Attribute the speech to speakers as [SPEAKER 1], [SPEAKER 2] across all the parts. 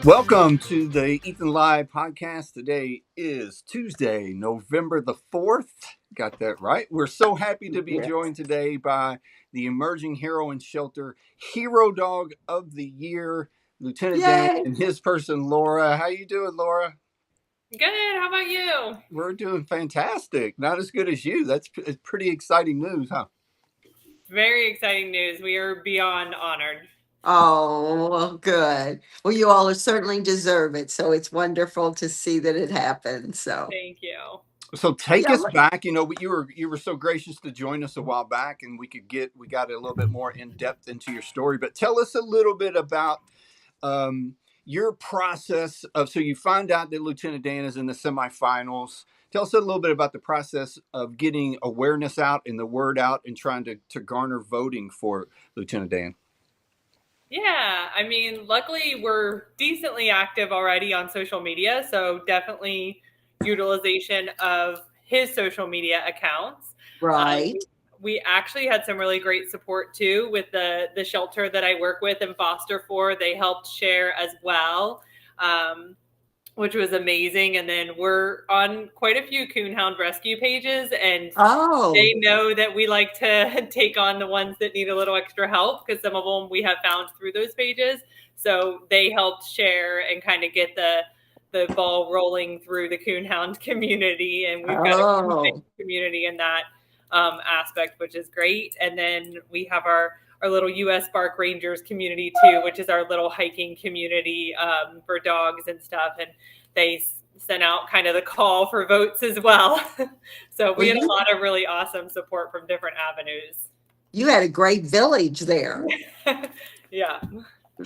[SPEAKER 1] Welcome to the EthanLive podcast. Today is Tuesday, November the 4th. Got that right. We're so happy to be
[SPEAKER 2] Yes.
[SPEAKER 1] joined today by the emerging hero and shelter hero dog of the year, Lieutenant Dan,
[SPEAKER 2] Yay.
[SPEAKER 1] and his person, Laura. How you doing, Laura?
[SPEAKER 3] Good. How about you?
[SPEAKER 1] We're doing fantastic. Not as good as you. That's pretty exciting news, huh?
[SPEAKER 3] Very exciting news. We are beyond honored.
[SPEAKER 2] Oh, well, good. Well, you all certainly deserve it. So it's wonderful to see that it happened. So,
[SPEAKER 3] Thank you.
[SPEAKER 1] So take
[SPEAKER 2] yeah.
[SPEAKER 1] us back. You were so gracious to join us a while back, and we got a little bit more in depth into your story. But tell us a little bit about um, your process of. So you find out that Lieutenant Dan is in the semifinals. Tell us a little bit about the process of getting awareness out and the word out, and trying to garner voting for Lieutenant Dan.
[SPEAKER 3] Yeah, I mean, luckily we're decently active already on social media, so definitely utilization of his social media accounts.
[SPEAKER 2] Right.
[SPEAKER 3] We actually had some really great support too with the shelter that I work with and foster for. They helped share as well. Which was amazing. And then we're on quite a few coonhound rescue pages, and they know that we like to take on the ones that need a little extra help, because some of them we have found through those pages. So they helped share and kind of get the ball rolling through the coonhound community, and we've got a big community in that aspect, which is great. And then we have our little U.S. Park Rangers community too, which is our little hiking community for dogs and stuff. And they sent out kind of the call for votes as well. So we had a lot of really awesome support from different avenues.
[SPEAKER 2] You had a great village there.
[SPEAKER 3] Yeah.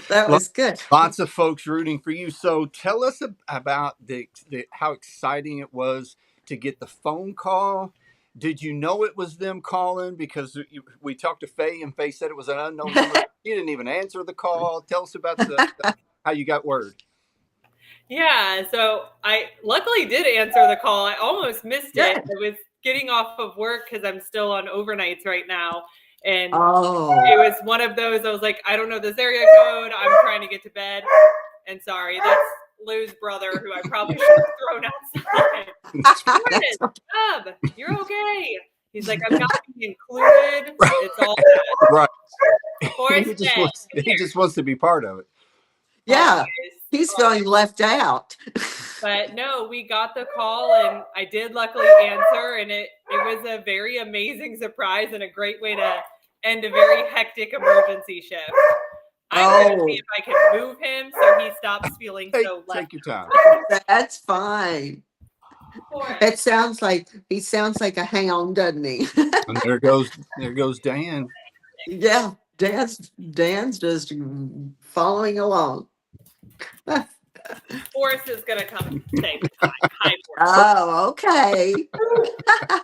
[SPEAKER 2] That was good.
[SPEAKER 1] Lots of folks rooting for you. So tell us about how exciting it was to get the phone call. Did you know it was them calling? Because we talked to Faye, and Faye said it was an unknown number. You didn't even answer the call. Tell us about how you got word.
[SPEAKER 3] Yeah, so I luckily did answer the call. I almost missed it. I was getting off of work because I'm still on overnights right now. And it was one of those, I was like, I don't know this area code. I'm trying to get to bed. And sorry, that's Lou's brother, who I probably should have thrown outside. You're okay. He's like, I'm not being included. It's all good.
[SPEAKER 1] Right. He just wants to be part of it.
[SPEAKER 2] Yeah. He's feeling left out.
[SPEAKER 3] But no, we got the call, and I did luckily answer, and it was a very amazing surprise and a great way to end a very hectic emergency shift. I'm going to see if I can move him so he stops feeling so left.
[SPEAKER 1] Take your time.
[SPEAKER 2] That's fine. It sounds like he sounds like a hound, doesn't he?
[SPEAKER 1] And there goes Dan.
[SPEAKER 2] Yeah, Dan's just following along.
[SPEAKER 3] Forrest is going to come say hi.
[SPEAKER 2] Oh, okay.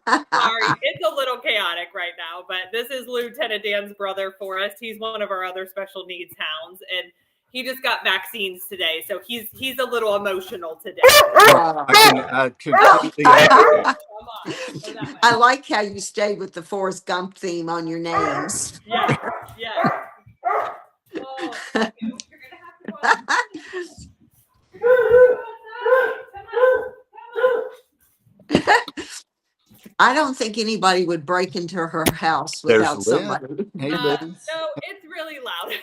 [SPEAKER 3] Sorry, it's a little chaotic right now, but this is Lieutenant Dan's brother, Forrest. He's one of our other special needs hounds, and he just got vaccines today, so he's a little emotional today.
[SPEAKER 1] I
[SPEAKER 2] like how you stayed with the Forrest Gump theme on your names.
[SPEAKER 3] Yeah. Oh, okay. You're gonna have to
[SPEAKER 2] I don't think anybody would break into her house without somebody.
[SPEAKER 1] Hey, Liz.
[SPEAKER 3] No, it's really loud.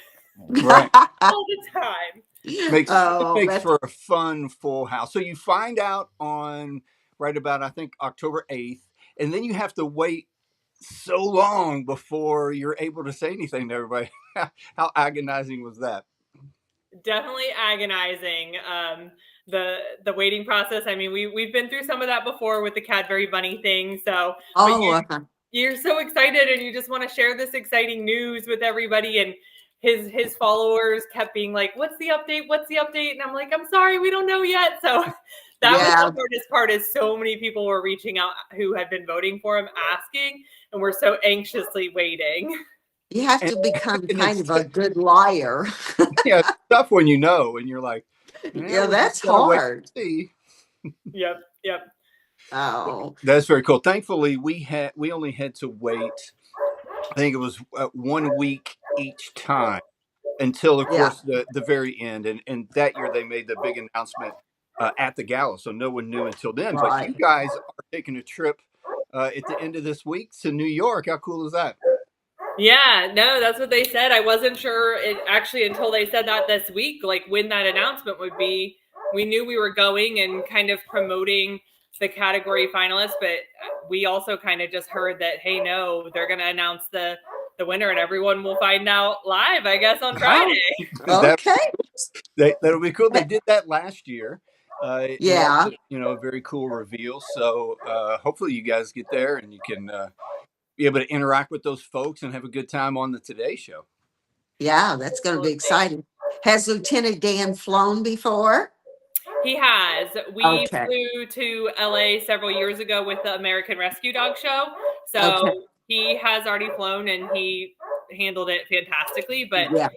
[SPEAKER 1] Right.
[SPEAKER 3] All the time.
[SPEAKER 1] Makes for a fun full house. So you find out on right about, I think, October 8th, and then you have to wait so long before you're able to say anything to everybody. How agonizing was that? Definitely
[SPEAKER 3] agonizing. The waiting process. I mean, we've been through some of that before with the Cadbury Bunny thing. So you're so excited, and you just want to share this exciting news with everybody. And his followers kept being like, "What's the update? What's the update?" And I'm like, "I'm sorry, we don't know yet." So that was the hardest part. Is so many people were reaching out who had been voting for him, asking, and we're so anxiously waiting.
[SPEAKER 2] You have to become kind of a good liar.
[SPEAKER 1] Yeah, it's tough when you know, and you're like,
[SPEAKER 2] yeah, that's hard.
[SPEAKER 3] Yep.
[SPEAKER 2] Oh,
[SPEAKER 1] that's very cool. Thankfully, we only had to wait. I think it was 1 week each time until, of
[SPEAKER 2] Yeah,
[SPEAKER 1] course, the very end. And that year they made the big announcement at the gala, so no one knew until then. But
[SPEAKER 2] right.
[SPEAKER 1] you guys are taking a trip at the end of this week to New York. How cool is that?
[SPEAKER 3] Yeah, no, that's what they said. I wasn't sure it actually until they said that this week, like when that announcement would be. We knew we were going and kind of promoting the category finalists, but we also kind of just heard that, hey, no, they're going to announce the winner and everyone will find out live, I guess, on
[SPEAKER 2] Oh,
[SPEAKER 3] Friday.
[SPEAKER 1] that
[SPEAKER 2] okay.
[SPEAKER 1] that'll be cool. They did that last year, and that
[SPEAKER 2] Yeah,
[SPEAKER 1] was a very cool reveal. So hopefully you guys get there and you can be able to interact with those folks and have a good time on the Today Show.
[SPEAKER 2] yeah, that's going to be exciting. Has Lieutenant Dan flown before?
[SPEAKER 3] He has. We
[SPEAKER 2] Okay,
[SPEAKER 3] flew to LA several years ago with the American Rescue Dog Show.
[SPEAKER 2] okay,
[SPEAKER 3] So he has already flown and he handled it fantastically, but
[SPEAKER 2] yeah,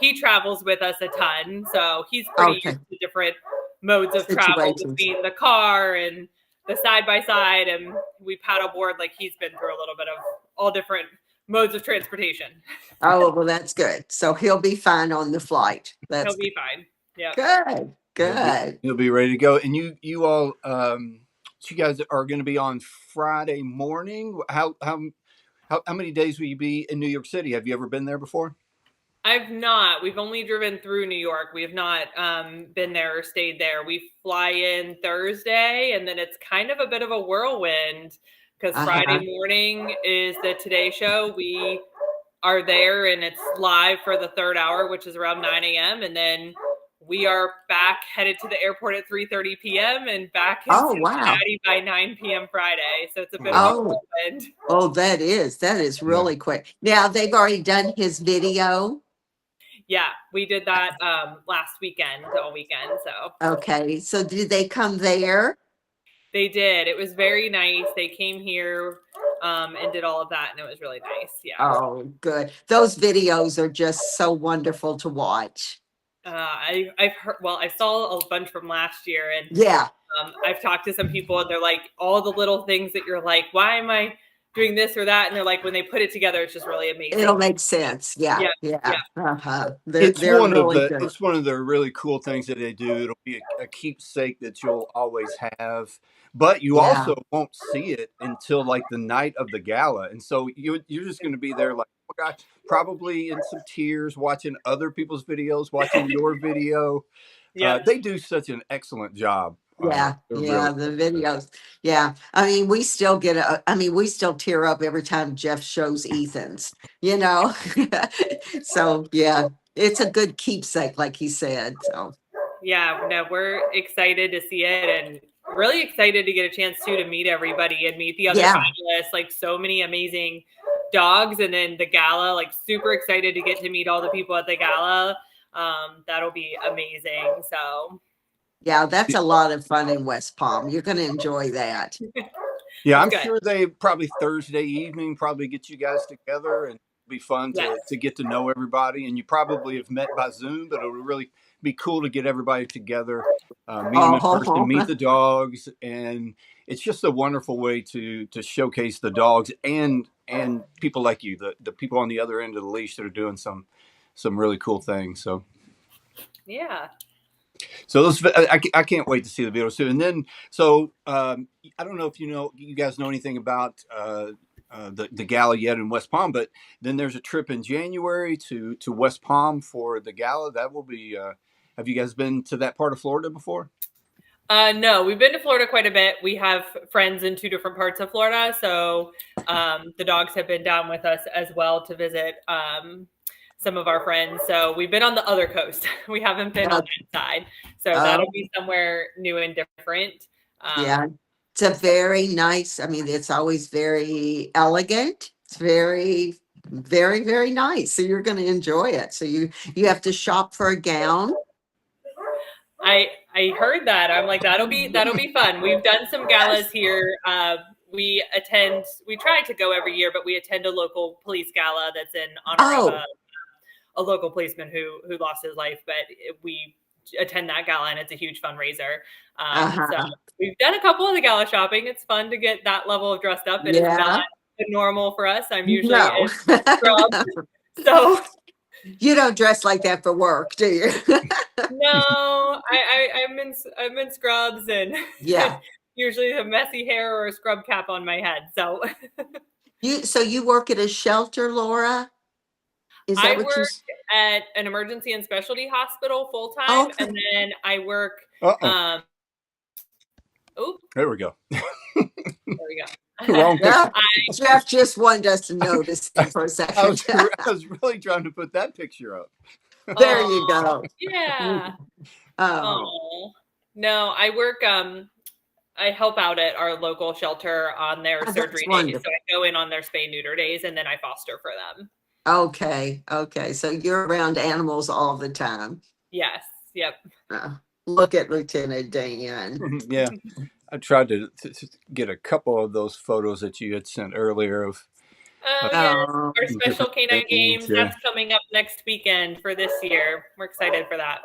[SPEAKER 3] he travels with us a ton. So he's pretty
[SPEAKER 2] okay.
[SPEAKER 3] used to different modes of travel
[SPEAKER 2] Situations.
[SPEAKER 3] between the car and the side by side. And we paddleboard, like he's been through a little bit of all different modes of transportation.
[SPEAKER 2] Oh, well, that's good. So he'll be fine on the flight.
[SPEAKER 3] He'll
[SPEAKER 2] That's
[SPEAKER 3] be fine. Yep.
[SPEAKER 2] good.
[SPEAKER 1] He'll be
[SPEAKER 2] Good.
[SPEAKER 1] he'll be ready to go. And you all, so you guys are going to be on Friday morning. How many days will you be in New York City? Have you ever been there before?
[SPEAKER 3] I've not. We've only driven through New York. We have not been there or stayed there. We fly in Thursday, and then it's kind of a bit of a whirlwind because
[SPEAKER 2] Uh-huh.
[SPEAKER 3] Friday morning is the Today Show. We are there, and it's live for the third hour, which is around 9 a.m. And then we are back headed to the airport at 3:30 p.m. and back in
[SPEAKER 2] Oh, wow.
[SPEAKER 3] Cincinnati by 9 p.m. Friday. So it's a bit of a
[SPEAKER 1] Wow.
[SPEAKER 2] Oh,
[SPEAKER 3] whirlwind.
[SPEAKER 2] oh, that is
[SPEAKER 1] Yeah.
[SPEAKER 2] really quick. Now they've already done his video.
[SPEAKER 3] Yeah, we did that last weekend, all weekend. So
[SPEAKER 2] Okay. So did they come there?
[SPEAKER 3] they did. It was very nice. They came here and did all of that, and it was really nice. Yeah.
[SPEAKER 2] Oh, good. Those videos are just so wonderful to watch.
[SPEAKER 3] I've heard. Well, I saw a bunch from last year, and
[SPEAKER 2] Yeah.
[SPEAKER 3] I've talked to some people, and they're like, all the little things that you're like, why am I doing this or that? And they're like, when they put it together, it's just really amazing.
[SPEAKER 2] It'll make sense. Yeah.
[SPEAKER 3] Yeah,
[SPEAKER 2] Yeah.
[SPEAKER 3] yeah.
[SPEAKER 2] Uh-huh.
[SPEAKER 1] It's
[SPEAKER 2] They're
[SPEAKER 1] one of
[SPEAKER 2] really
[SPEAKER 1] the
[SPEAKER 2] good.
[SPEAKER 1] it's one of the really cool things that they do. It'll be a keepsake that you'll always have, but you
[SPEAKER 2] Yeah.
[SPEAKER 1] also won't see it until like the night of the gala, and so you're just going to be there like, oh gosh, probably in some tears, watching other people's videos, watching your video.
[SPEAKER 3] Yeah.
[SPEAKER 1] They do such an excellent job.
[SPEAKER 2] Yeah,
[SPEAKER 1] They're
[SPEAKER 2] yeah,
[SPEAKER 1] really
[SPEAKER 2] the videos. Yeah. I mean, we still we still tear up every time Jeff shows Ethan's, you know? So, yeah, it's a good keepsake, like he said. So,
[SPEAKER 3] Yeah, no, we're excited to see it and really excited to get a chance to meet everybody and meet the other
[SPEAKER 2] yeah,
[SPEAKER 3] finalists. Like so many amazing dogs, and then the gala. Like super excited to get to meet all the people at the gala. That'll be amazing. So
[SPEAKER 2] yeah, that's a lot of fun in West Palm. You're going to enjoy that.
[SPEAKER 1] Yeah,
[SPEAKER 3] it's
[SPEAKER 1] I'm
[SPEAKER 3] good.
[SPEAKER 1] sure they probably Thursday evening probably get you guys together and it'll be fun
[SPEAKER 3] Yes.
[SPEAKER 1] to get to know everybody. And you probably have met by Zoom, but it'll really be cool to get everybody together, meet them in person, meet the dogs, and it's just a wonderful way to showcase the dogs and people like you, the people on the other end of the leash that are doing some really cool things. So
[SPEAKER 3] Yeah.
[SPEAKER 1] so those, I can't wait to see the videos too. And then, so I don't know if you guys know anything about the gala yet in West Palm, but then there's a trip in January to West Palm for the gala. That will be. Have you guys been to that part of Florida before?
[SPEAKER 3] No, we've been to Florida quite a bit. We have friends in 2 different parts of Florida, so the dogs have been down with us as well to visit some of our friends. So we've been on the other coast. We haven't been on that side. So that'll be somewhere new and different.
[SPEAKER 2] Yeah, it's a very nice. I mean, it's always very elegant. It's very, very, very nice. So you're going to enjoy it. So you have to shop for a gown.
[SPEAKER 3] I heard that. I'm like, that'll be fun. We've done some galas here. We try to go every year, but we attend a local police gala that's in honor of a local policeman who lost his life. But we attend that gala and it's a huge fundraiser. So we've done a couple of the gala shopping. It's fun to get that level of dressed up. It is not normal for us. I'm usually in scrubs. So
[SPEAKER 2] You don't dress like that for work, do you?
[SPEAKER 3] No, I'm in scrubs and
[SPEAKER 2] Yeah.
[SPEAKER 3] usually a messy hair or a scrub cap on my head. So
[SPEAKER 2] You work at a shelter, Laura? Is that
[SPEAKER 3] I
[SPEAKER 2] what you?
[SPEAKER 3] work at an emergency and specialty hospital full time,
[SPEAKER 2] Okay.
[SPEAKER 3] and then I work.
[SPEAKER 1] Uh-oh.
[SPEAKER 3] Um, oh,
[SPEAKER 1] There we go.
[SPEAKER 3] there we go.
[SPEAKER 1] Wrong picture.
[SPEAKER 2] Yeah. Jeff just wanted us to notice it for a
[SPEAKER 1] I
[SPEAKER 2] second.
[SPEAKER 1] was really trying to put that picture up.
[SPEAKER 2] There
[SPEAKER 3] Oh,
[SPEAKER 2] you go.
[SPEAKER 3] yeah.
[SPEAKER 2] Oh,
[SPEAKER 3] Oh no, I work. I help out at our local shelter on their
[SPEAKER 2] that's
[SPEAKER 3] surgery days.
[SPEAKER 2] wonderful.
[SPEAKER 3] So I go in on their spay neuter days, and then I foster for them.
[SPEAKER 2] Okay. Okay. So you're around animals all the time.
[SPEAKER 3] Yes. Yep.
[SPEAKER 2] Uh, Look at Lieutenant Dan.
[SPEAKER 1] Yeah, I tried to get a couple of those photos that you had sent earlier of
[SPEAKER 3] Oh yes,
[SPEAKER 2] Oh,
[SPEAKER 3] our special
[SPEAKER 1] different
[SPEAKER 3] canine
[SPEAKER 1] things.
[SPEAKER 3] games.
[SPEAKER 1] Yeah.
[SPEAKER 3] That's coming up next weekend for this year. We're excited for that.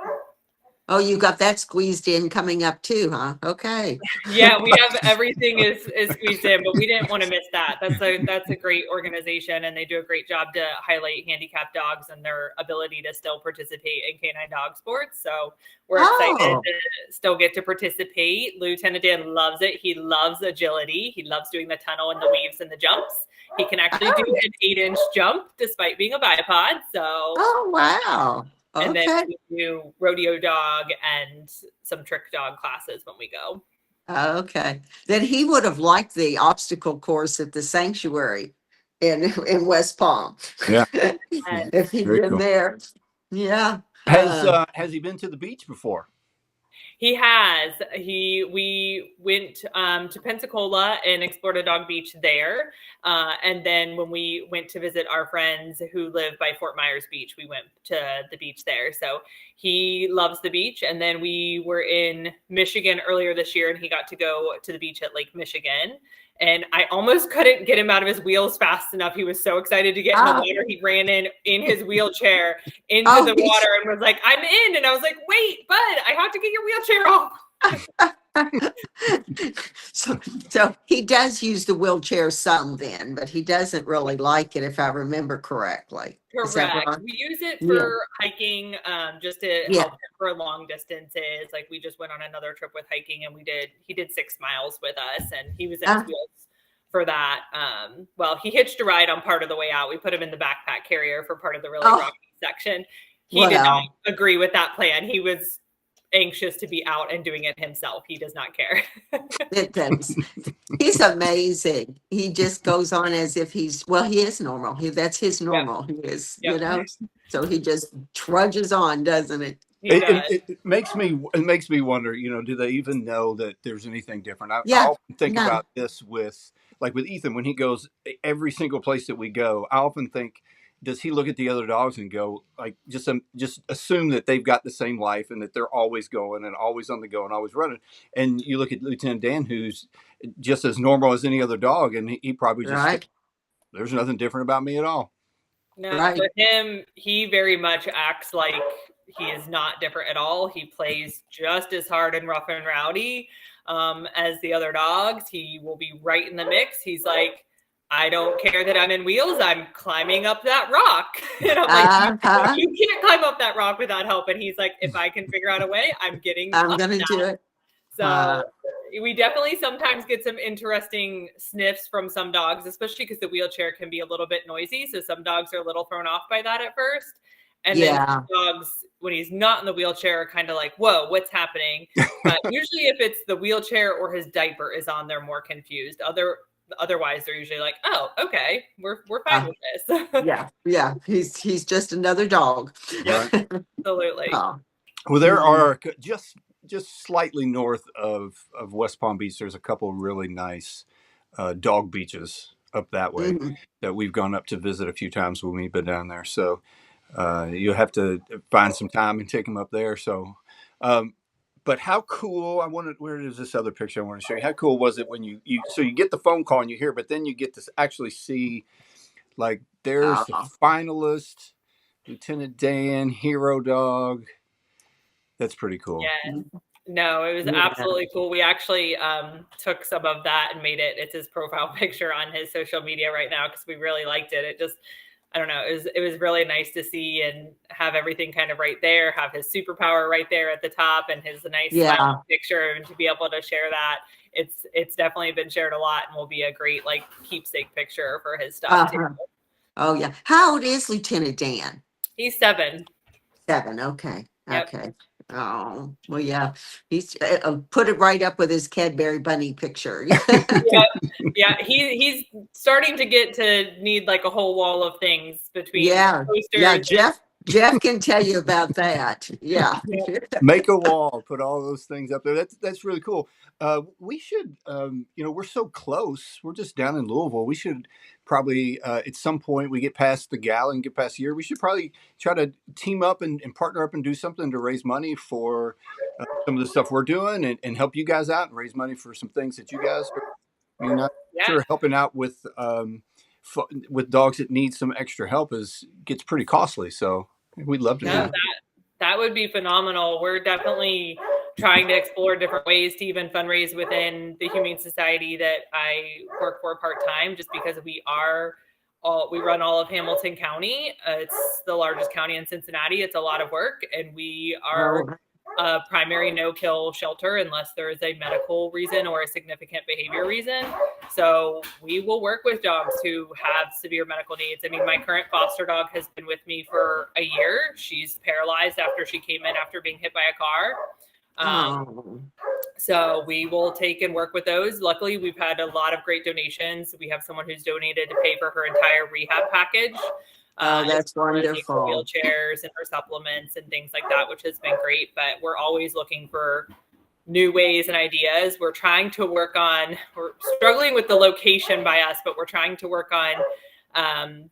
[SPEAKER 2] oh, you got that squeezed in coming up too, huh? Okay.
[SPEAKER 3] Yeah, we have everything is squeezed in, but we didn't want to miss that. That's a great organization, and they do a great job to highlight handicapped dogs and their ability to still participate in canine dog sports. So we're excited
[SPEAKER 2] Oh,
[SPEAKER 3] to still get to participate. Lieutenant Dan loves it. He loves agility. He loves doing the tunnel and the weaves and the jumps. He can actually do an 8-inch jump despite being a bipod. So
[SPEAKER 2] oh, wow.
[SPEAKER 3] and then
[SPEAKER 2] Okay.
[SPEAKER 3] we do rodeo dog and some trick dog classes when we go.
[SPEAKER 2] Okay. Then he would have liked the obstacle course at the sanctuary in West Palm.
[SPEAKER 1] Yeah.
[SPEAKER 3] And
[SPEAKER 2] If he'd
[SPEAKER 1] Very
[SPEAKER 2] been
[SPEAKER 1] cool.
[SPEAKER 2] there. Yeah.
[SPEAKER 1] Has he been to the beach before?
[SPEAKER 3] he has. We went to Pensacola and explored a dog beach there. And then when we went to visit our friends who live by Fort Myers Beach, we went to the beach there. So he loves the beach. And then we were in Michigan earlier this year, and he got to go to the beach at Lake Michigan. And I almost couldn't get him out of his wheels fast enough. He was so excited to get in the water. He ran in his wheelchair into
[SPEAKER 2] Oh,
[SPEAKER 3] the water and was like, "I'm in." And I was like, "Wait, bud, I have to get your wheelchair off."
[SPEAKER 2] so he does use the wheelchair some then, but he doesn't really like it if I remember correctly. Is that
[SPEAKER 3] Correct.
[SPEAKER 2] right?
[SPEAKER 3] We use it
[SPEAKER 2] Yeah.
[SPEAKER 3] for hiking, just to
[SPEAKER 2] Yeah.
[SPEAKER 3] help him for long distances. Like we just went on another trip with hiking, and he did 6 miles with us, and he was in his
[SPEAKER 2] Ah.
[SPEAKER 3] wheels for that. Well, he hitched a ride on part of the way out. We put him in the backpack carrier for part of the really
[SPEAKER 2] Oh,
[SPEAKER 3] rocky section. He did not
[SPEAKER 2] well,
[SPEAKER 3] agree with that plan. He was anxious to be out and doing it himself. He does not care.
[SPEAKER 2] it does. He's amazing. He just goes on as if he is normal. That's his
[SPEAKER 3] Yep.
[SPEAKER 2] normal. He is,
[SPEAKER 3] Yep.
[SPEAKER 2] so he just trudges on, doesn't it?
[SPEAKER 3] He does.
[SPEAKER 1] It makes me wonder, do they even know that there's anything different? I
[SPEAKER 2] Yeah.
[SPEAKER 1] often think
[SPEAKER 2] No.
[SPEAKER 1] about this with Ethan when he goes every single place that we go. I often think, does he look at the other dogs and go like just assume that they've got the same life and that they're always going and always on the go and always running? And you look at Lieutenant Dan, who's just as normal as any other dog, and he probably just
[SPEAKER 2] Right.
[SPEAKER 1] there's nothing different about me at all.
[SPEAKER 3] No,
[SPEAKER 2] Right.
[SPEAKER 3] with him, he very much acts like he is not different at all. He plays just as hard and rough and rowdy as the other dogs. He will be right in the mix. He's like, I don't care that I'm in wheels. I'm climbing up that rock. And I'm like,
[SPEAKER 2] Uh-huh.
[SPEAKER 3] you can't climb up that rock without help. And he's like, if I can figure out a way, I'm getting
[SPEAKER 2] I'm
[SPEAKER 3] up
[SPEAKER 2] gonna
[SPEAKER 3] that.
[SPEAKER 2] do it.
[SPEAKER 3] So we definitely sometimes get some interesting sniffs from some dogs, especially because the wheelchair can be a little bit noisy. So some dogs are a little thrown off by that at first. And then
[SPEAKER 2] Yeah.
[SPEAKER 3] some dogs, when he's not in the wheelchair, are kind of like, whoa, what's happening? But usually if it's the wheelchair or his diaper is on, they're more confused. Otherwise, they're usually like, oh, okay, we're fine with this.
[SPEAKER 2] Yeah. He's just another dog.
[SPEAKER 3] Yep. Absolutely.
[SPEAKER 2] Oh.
[SPEAKER 1] Well, there are just slightly north of West Palm Beach. There's a couple really nice dog beaches up that way
[SPEAKER 2] Mhm.
[SPEAKER 1] that we've gone up to visit a few times when we've been down there. So you'll have to find some time and take them up there. So, but how cool! Where is this other picture I want to show you? How cool was it when you get the phone call and you hear, but then you get to actually see, like, there's the finalist, Lieutenant Dan, hero dog. That's pretty cool.
[SPEAKER 3] Yeah. No, it was absolutely cool. We actually took some of that and made it's his profile picture on his social media right now because we really liked it. I don't know, it was really nice to see and have everything kind of right there, have his superpower right there at the top and his nice smiling picture, and to be able to share that. It's definitely been shared a lot and will be a great like keepsake picture for his stuff too.
[SPEAKER 2] Oh yeah. How old is Lieutenant Dan?
[SPEAKER 3] He's 7.
[SPEAKER 2] 7. Okay.
[SPEAKER 3] Yep.
[SPEAKER 2] Okay. Oh, well, yeah. He's put it right up with his Cadbury bunny picture.
[SPEAKER 3] Yeah. He's starting to get to need like a whole wall of things between posters.
[SPEAKER 2] Yeah. Jeff can tell you about that. Yeah.
[SPEAKER 1] Make a wall, put all those things up there. That's really cool. We should, we're so close. We're just down in Louisville. We should probably, at some point, we get past the gala and get past the year. We should probably try to team up and partner up and do something to raise money for some of the stuff we're doing, and help you guys out and raise money for some things that you guys are, sure, helping out with dogs that need some extra help gets pretty costly. So we'd love to do that.
[SPEAKER 3] That would be phenomenal. We're definitely trying to explore different ways to even fundraise within the Humane Society that I work for part-time, just because we run all of Hamilton County. It's the largest county in Cincinnati. It's a lot of work, and we are a primary no-kill shelter unless there is a medical reason or a significant behavior reason. So we will work with dogs who have severe medical needs. I mean, my current foster dog has been with me for a year. She's paralyzed after she came in after being hit by a car. So we will take and work with those. Luckily, we've had a lot of great donations. We have someone who's donated to pay for her entire rehab package.
[SPEAKER 2] That's wonderful.
[SPEAKER 3] Wheelchairs and her supplements and things like that, which has been great. But we're always looking for new ways and ideas. We're trying to work on, we're struggling with the location by us, but we're trying to work on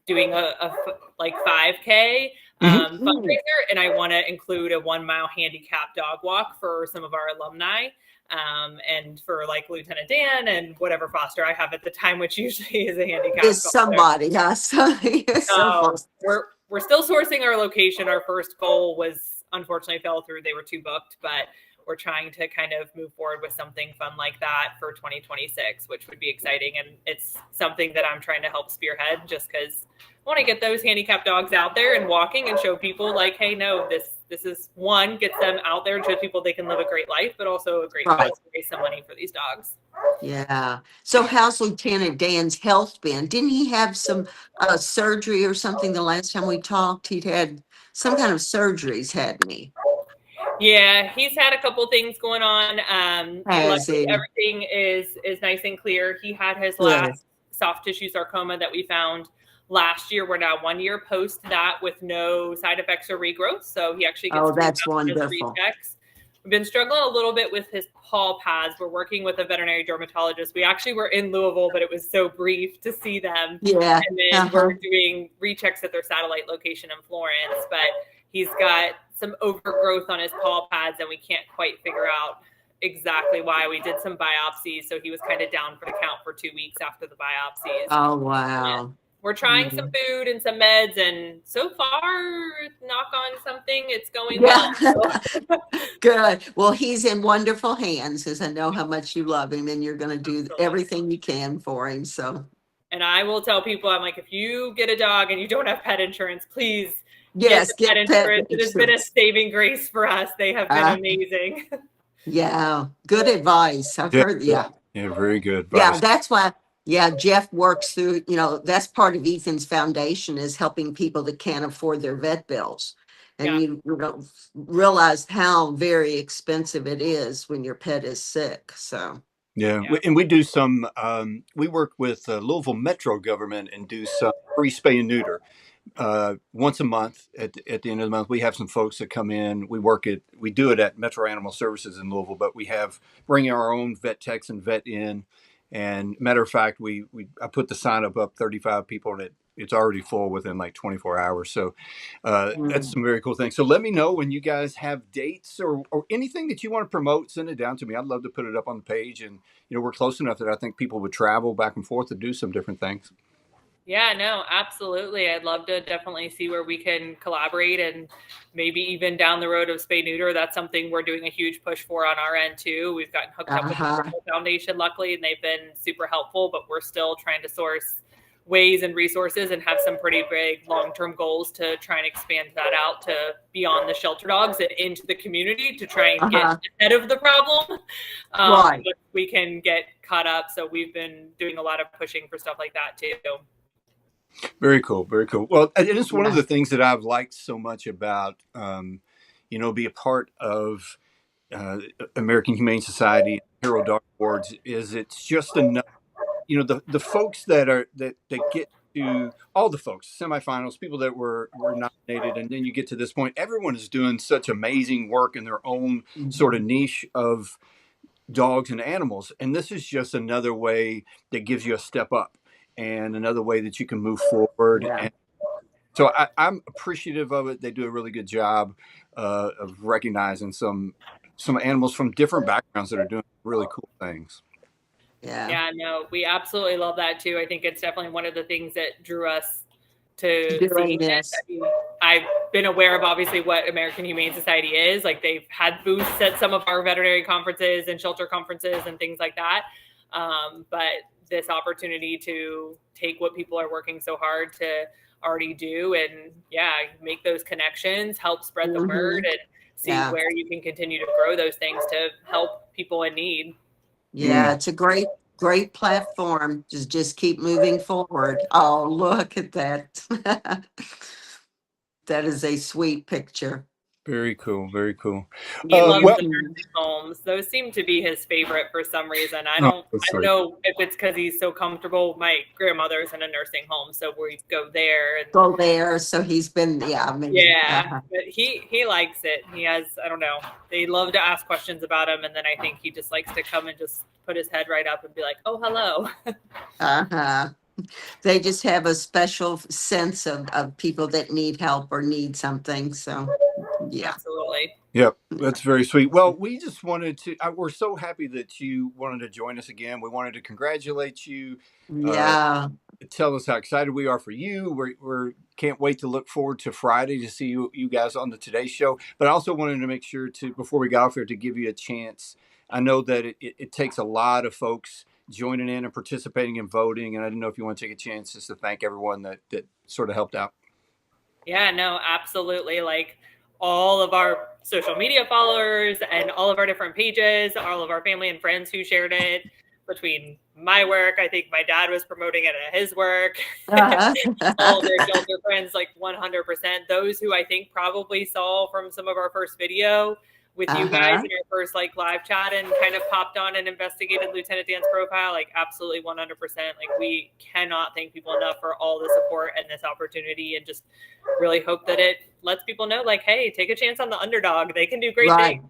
[SPEAKER 3] doing a 5K fundraiser. And I want to include a 1-mile handicap dog walk for some of our alumni. And for like Lieutenant Dan and whatever foster I have at the time, which usually is a handicap.
[SPEAKER 2] Is somebody, yes.
[SPEAKER 3] We're still sourcing our location. Our first goal was unfortunately fell through. They were too booked, but we're trying to kind of move forward with something fun like that for 2026, which would be exciting. And it's something that I'm trying to help spearhead, just because I want to get those handicapped dogs out there and walking and show people like, hey, no, this is one, gets them out there and show people they can live a great life, but also a great cause to raise some money for these dogs.
[SPEAKER 2] Yeah. So how's Lieutenant Dan's health been? Didn't he have some surgery or something the last time we talked? He'd had some kind of surgeries, hadn't he?
[SPEAKER 3] Yeah, he's had a couple things going on. Luckily, everything is nice and clear. He had his last soft tissue sarcoma that we found last year. We're now 1 year post that with no side effects or regrowth. So he actually gets
[SPEAKER 2] that's wonderful.
[SPEAKER 3] Rechecks. We've been struggling a little bit with his paw pads. We're working with a veterinary dermatologist. We actually were in Louisville, but it was so brief to see them.
[SPEAKER 2] Yeah.
[SPEAKER 3] And then we're doing rechecks at their satellite location in Florence, but he's got some overgrowth on his paw pads and we can't quite figure out exactly why. We did some biopsies. So he was kind of down for the count for 2 weeks after the biopsies.
[SPEAKER 2] Oh, wow.
[SPEAKER 3] And we're trying some food and some meds, and so far, knock on something, it's going well. So.
[SPEAKER 2] Good. Well, he's in wonderful hands, because I know how much you love him, and you're going to do everything you can for him. So,
[SPEAKER 3] and I will tell people, I'm like, if you get a dog and you don't have pet insurance, please
[SPEAKER 2] get
[SPEAKER 3] pet insurance. It has been a saving grace for us. They have been amazing.
[SPEAKER 2] Yeah, good advice. I've heard. Yeah,
[SPEAKER 1] very good advice.
[SPEAKER 2] Yeah, that's why. Yeah, Jeff works through, that's part of Ethan's foundation, is helping people that can't afford their vet bills. And you don't realize how very expensive it is when your pet is sick. So,
[SPEAKER 1] yeah. And we do some, we work with Louisville Metro government and do some free spay and neuter. Once a month at the end of the month, we have some folks that come in. We do it at Metro Animal Services in Louisville, but we bring our own vet techs and vet in. And matter of fact, I put the sign up 35 people, and it's already full within like 24 hours. So that's some very cool things. So let me know when you guys have dates or anything that you want to promote. Send it down to me. I'd love to put it up on the page. And we're close enough that I think people would travel back and forth to do some different things.
[SPEAKER 3] Yeah, no, absolutely. I'd love to definitely see where we can collaborate, and maybe even down the road of spay neuter. That's something we're doing a huge push for on our end too. We've gotten hooked up with the Foundation, luckily, and they've been super helpful, but we're still trying to source ways and resources and have some pretty big long-term goals to try and expand that out to beyond the shelter dogs and into the community to try and get ahead of the problem.
[SPEAKER 2] Right.
[SPEAKER 3] But we can get caught up. So we've been doing a lot of pushing for stuff like that too.
[SPEAKER 1] Very cool. Very cool. Well, and it's one of the things that I've liked so much about, be a part of American Humane Society, Hero Dog Awards, is it's just enough. The folks that get to, all the folks, semifinals, people that were nominated, and then you get to this point, everyone is doing such amazing work in their own sort of niche of dogs and animals. And this is just another way that gives you a step up and another way that you can move forward.
[SPEAKER 2] Yeah.
[SPEAKER 1] And so I'm appreciative of it. They do a really good job of recognizing some animals from different backgrounds that are doing really cool things.
[SPEAKER 3] Yeah, no, we absolutely love that too. I think it's definitely one of the things that drew us to seeing this. I mean, I've been aware of obviously what American Humane Society is. Like they've had booths at some of our veterinary conferences and shelter conferences and things like that. But this opportunity to take what people are working so hard to already do and make those connections, help spread the word, and see where you can continue to grow those things to help people in need.
[SPEAKER 2] Yeah, it's a great platform. Just keep moving forward. Oh, look at that. That is a sweet picture.
[SPEAKER 1] Very cool. Very cool.
[SPEAKER 3] He loves the nursing homes. Those seem to be his favorite for some reason. I don't know if it's because he's so comfortable. My grandmother's in a nursing home, so we go there.
[SPEAKER 2] So he's been, but
[SPEAKER 3] he likes it. He has, I don't know. They love to ask questions about him, and then I think he just likes to come and just put his head right up and be like, "Oh, hello."
[SPEAKER 2] They just have a special sense of people that need help or need something. So, yeah.
[SPEAKER 3] Absolutely.
[SPEAKER 1] Yep, that's very sweet. Well, we just wanted to, we're so happy that you wanted to join us again. We wanted to congratulate you. Tell us how excited we are for you. We're can't wait to look forward to Friday to see you guys on the Today Show. But I also wanted to make sure to, before we got off here, to give you a chance. I know that it takes a lot of folks joining in and participating and voting. And I didn't know if you want to take a chance just to thank everyone that sort of helped out.
[SPEAKER 3] Yeah, no, absolutely. Like all of our social media followers and all of our different pages, all of our family and friends who shared it. Between my work, I think my dad was promoting it at his work. All of their shelter friends, like 100%. Those who I think probably saw from some of our first video with you guys in our first like live chat and kind of popped on and investigated Lieutenant Dan's profile, like absolutely 100%. Like we cannot thank people enough for all the support and this opportunity, and just really hope that it lets people know, like, hey, take a chance on the underdog. They can do great things.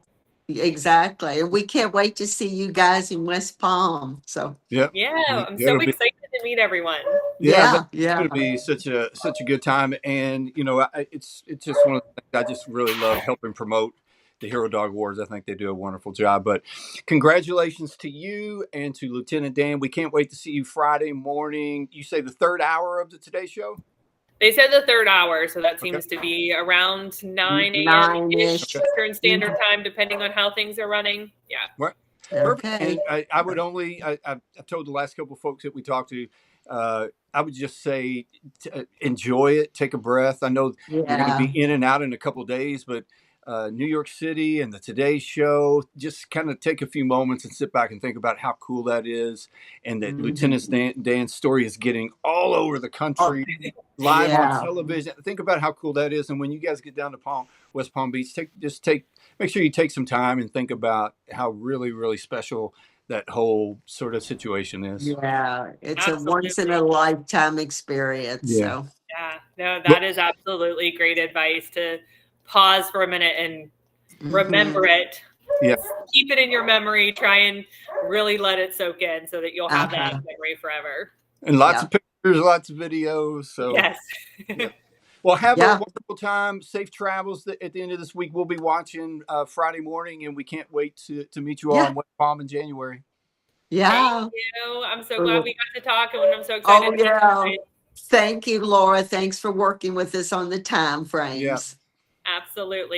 [SPEAKER 2] Exactly. And we can't wait to see you guys in West Palm. So
[SPEAKER 3] I'm so excited to meet everyone.
[SPEAKER 1] It's going to be such a good time. And it's just one of the things I just really love helping promote the Hero Dog Awards. I think they do a wonderful job. But congratulations to you and to Lieutenant Dan. We can't wait to see you Friday morning. You say the third hour of the Today Show?
[SPEAKER 3] They said the third hour, so that seems to be around 9 a.m. Eastern Standard Time, depending on how things are running. Yeah.
[SPEAKER 1] Right. Perfect. And I would only, I've told the last couple of folks that we talked to, I would just say enjoy it, take a breath. I know you're going to be in and out in a couple of days, but New York City and the Today Show, just kind of take a few moments and sit back and think about how cool that is, and that Lieutenant Dan's story is getting all over the country, live on television. Think about how cool that is. And when you guys get down to West Palm Beach, make sure you take some time and think about how really, really special that whole sort of situation is.
[SPEAKER 2] Yeah, it's a once in a lifetime experience. So
[SPEAKER 3] that is absolutely great advice, to pause for a minute and remember it. Keep it in your memory. Try and really let it soak in so that you'll have that memory forever.
[SPEAKER 1] And lots of pictures, lots of videos. So well, have a wonderful time. Safe travels at the end of this week. We'll be watching Friday morning, and we can't wait to meet you all in West Palm in January.
[SPEAKER 3] Thank you. I'm so glad we got to talk, and I'm so excited.
[SPEAKER 2] Thank you, Laura. Thanks for working with us on the time frames.
[SPEAKER 3] Absolutely.